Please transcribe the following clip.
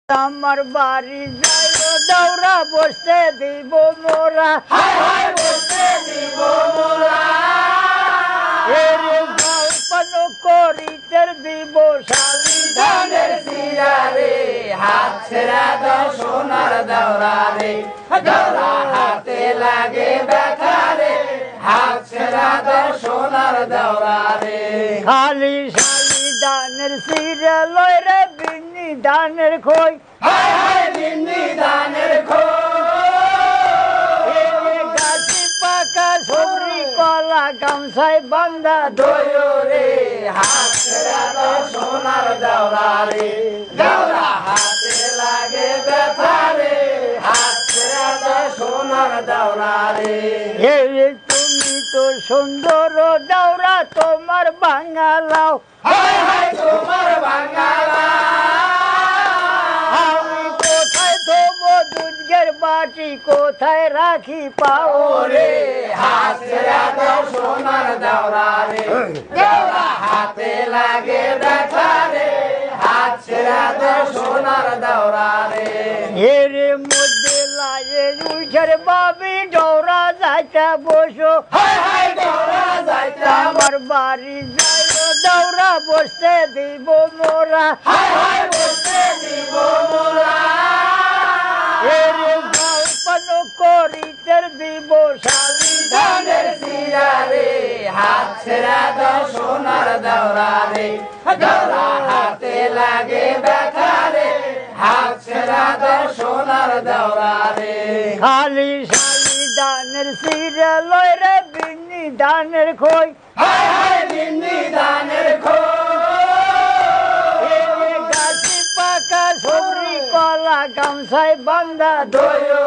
আমার বাড়ি যাইও দৌড়া বসতে দিব মোরা বসতে দিব মোরা করিতে দিব শালি ধানের সিরারে হাত ছেড়া দাও সোনার দৌড়া রে দৌড়া হাতে লাগে ব্যথা রে হাত ছেড়া দাও সোনার দৌড়া রে খালি শালি ধানের সিরা লয় রে বিন্নি ধানের খই বিন্নি ধানের খই গাছি পাকা সবরি কলা গামছায় বান্ধা দইও রে হাত ছেড়া দাও সোনার দৌড়া রে দৌড়া হাতে লাগে ব্যথা রে হাত ছেড়া দাও সোনার দৌড়া রে তুমি তো সুন্দর দৌড়া তোমার বাঙালাও তোমার বাঙালাও কোথায় থবো দুধের বাটি কোথায় রাখি পাও রে হাত ছেড়া দাও সোনার দৌড়া রে দৌড়া হাতে লাগে ব্যথা রে হাত ছেড়া দাও সোনার দৌড়া রে এর মধ্যে লাগে উঠের বাবি দৌড়া যাইতা বসো দৌড়া যাইতা আমার বাড়ি যাইও দৌড়া বসতে দিব মোরা বসতে দিব মোরা করিতে দিব শালি ধানের সিরারে হাত ছেড়া দাও সোনার দৌড়া রে দৌড়া হাতে লাগে ব্যথা রে হাত ছেড়া দাও সোনার দৌড়া রে খালি শালি ধানের সিরা লয় রে বিন্নি ধানের খই বিন্নি ধানের খই গাছি পাকা সবরি কলা গামছায় বান্ধা দইও